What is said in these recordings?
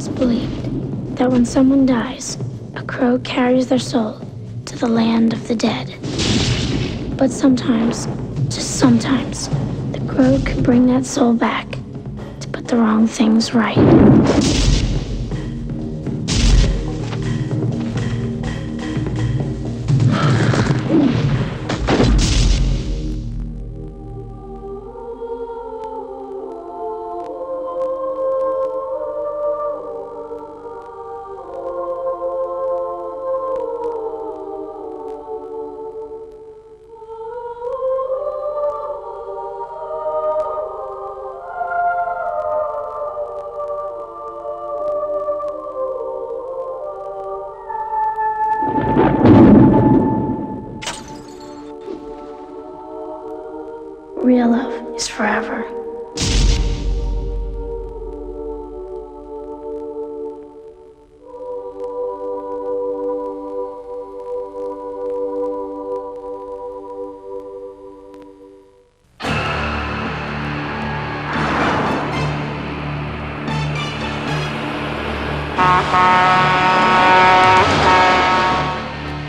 once believed that when someone dies, a crow carries their soul to the land of the dead. But sometimes, just sometimes, the crow can bring that soul back to put the wrong things right. Real love is forever.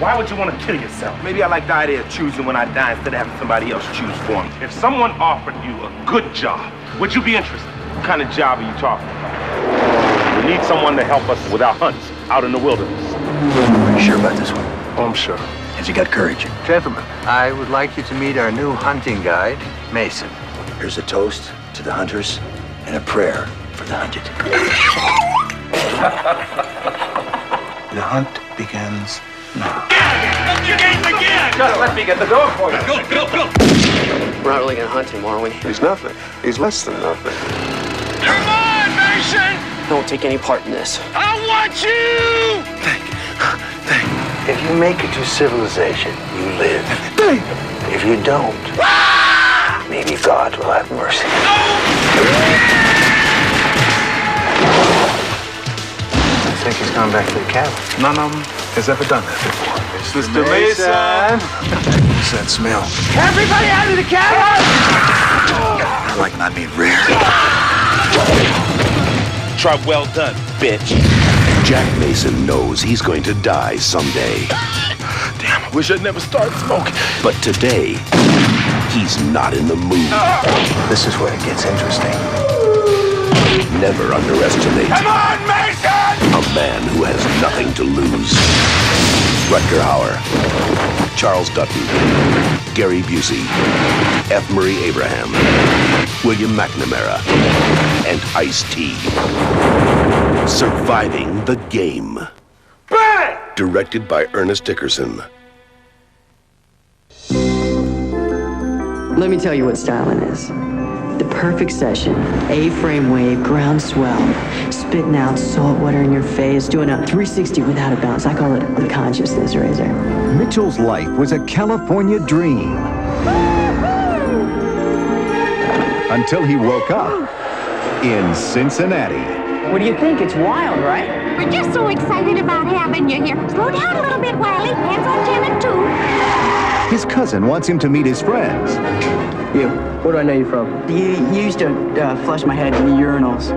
Why would you want to kill yourself? Maybe I like the idea of choosing when I die instead of having somebody else choose for me. If someone offered you a good job, would you be interested? What kind of job are you talking about? We need someone to help us with our hunts out in the wilderness. Are you sure about this one? Oh, I'm sure. Has he got courage? Gentlemen, I would like you to meet our new hunting guide, Mason. Here's a toast to the hunters and a prayer for the hunted. The hunt begins now. Just let me get the door for you. Go. We're not really gonna hunt anymore, are we? He's nothing. He's less than nothing. Come on, Mason! I won't take any part in this. I want you! Think. If you make it to civilization, you live. Think. If you don't, maybe God will have mercy. I think he's gone back to the cabin. None of them has ever done that before. Mr. Mason! What's that smell? Everybody out of the cabin! I like my meat rare. Try well done, bitch. Jack Mason knows he's going to die someday. Damn, I wish I'd never started smoking. But today, he's not in the mood. This is where it gets interesting. Never underestimate Come on, Mason! a man who has nothing to lose. Rutger Hauer, Charles Dutton, Gary Busey, F. Murray Abraham, William McNamara, and Ice-T. Surviving the Game. Bang! Directed by Ernest Dickerson. Let me tell you what styling is. The perfect session, A-frame wave, ground swell, spitting out salt water in your face, doing a 360 without a bounce. I call it the consciousness raiser. Mitchell's life was a California dream. Until he woke up in Cincinnati. What do you think? It's wild, right? We're just so excited about having you here. Slow down a little bit, Wiley. Hands on Janet, too. His cousin wants him to meet his friends. You. Where do I know you from? You used to flush my head in the urinals.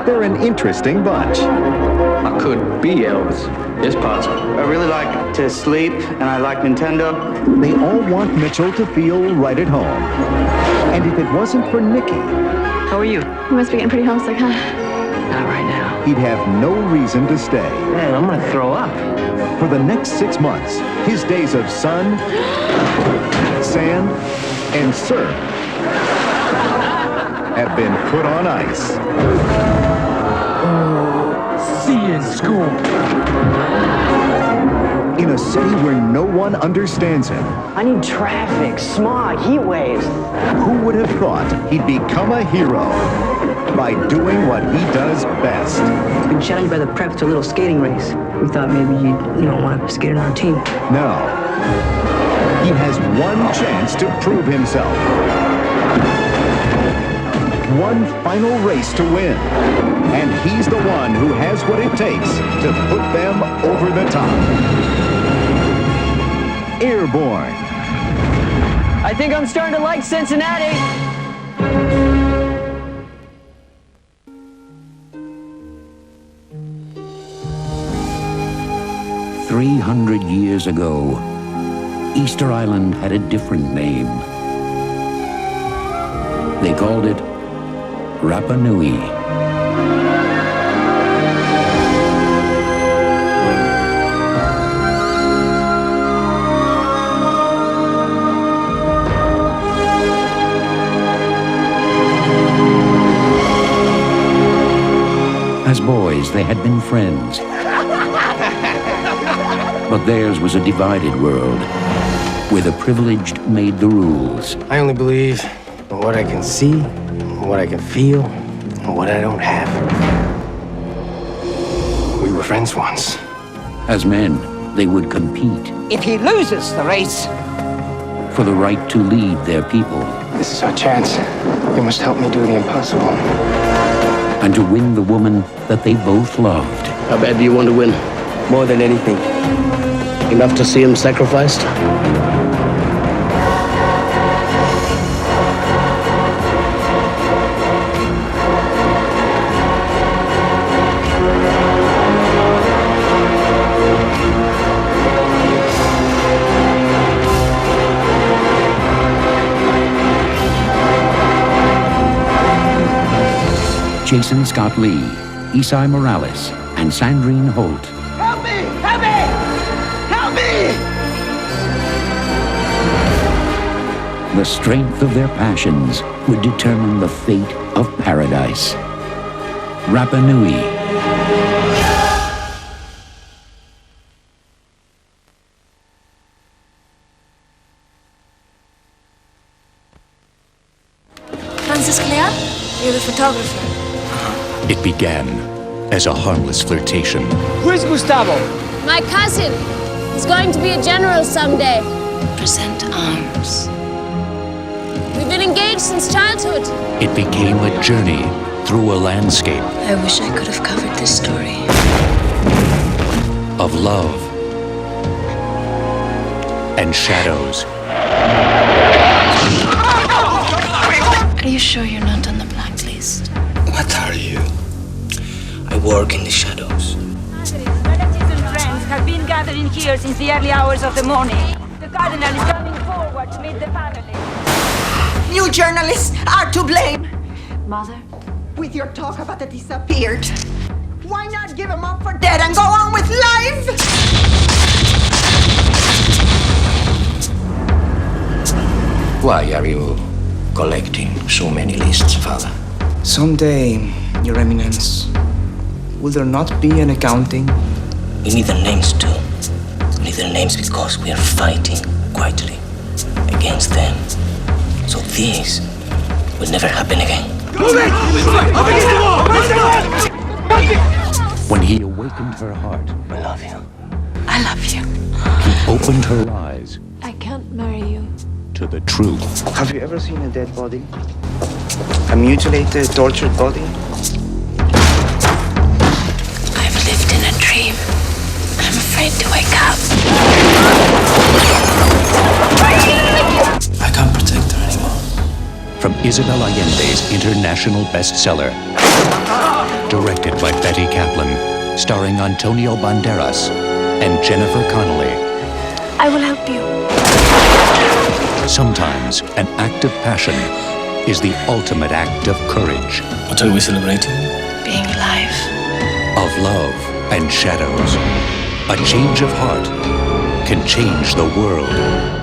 They're an interesting bunch. I could be Elvis. It's possible. I really like to sleep, and I like Nintendo. They all want Mitchell to feel right at home. And if it wasn't for Nikki, How are you? You must be getting pretty homesick, huh? Not right now. he'd have no reason to stay. Man, I'm gonna throw up. For the next 6 months, his days of sun, sand, and surf have been put on ice. See you in school. In a city where no one understands him. I need traffic, smog, heat waves. Who would have thought he'd become a hero by doing what he does best? Been challenged by the prep to a little skating race. We thought maybe you don't want to skate on our team. No. He has one chance to prove himself. One final race to win. And he's the one who has what it takes to put them over the top. Airborne. I think I'm starting to like Cincinnati. 300 years ago, Easter Island had a different name. They called it Rapa Nui. As boys, they had been friends. But theirs was a divided world, where the privileged made the rules. I only believe in what I can see, what I can feel, and what I don't have. We were friends once. As men, they would compete. If he loses the race, for the right to lead their people. This is our chance. You must help me do the impossible. And to win the woman that they both loved. How bad do you want to win? More than anything. Enough to see him sacrificed? Jason Scott Lee, Isai Morales, and Sandrine Holt. help me! Help me! Help me! The strength of their passions would determine the fate of paradise. Rapa Nui. Francis Clare, you're the photographer. It began as a harmless flirtation. Where's Gustavo? My cousin. He's going to be a general someday. Present arms. We've been engaged since childhood. It became a journey through a landscape I wish I could have covered this story. of love and shadows. Are you sure you're not on the blacklist? What are you? I work in the shadows. Relatives and friends have been gathering here since the early hours of the morning. The cardinal is coming forward to meet the family. You journalists are to blame. Mother? With your talk about the disappeared. Why not give him up for dead and go on with life? Why are you collecting so many lists, Father? Someday, Your Eminence, will there not be an accounting? We need their names too. We need their names because we are fighting quietly against them. So this will never happen again. When he awakened her heart, I love you. I love you. he opened her eyes I can't marry you. to the truth. Have you ever seen a dead body? A mutilated, tortured body? I've lived in a dream. I'm afraid to wake up. I can't protect her anymore. From Isabel Allende's international bestseller, directed by Betty Kaplan, starring Antonio Banderas and Jennifer Connelly. I will help you. Sometimes an act of passion is the ultimate act of courage. What are we celebrating? Being alive. Of love and shadows. A change of heart can change the world.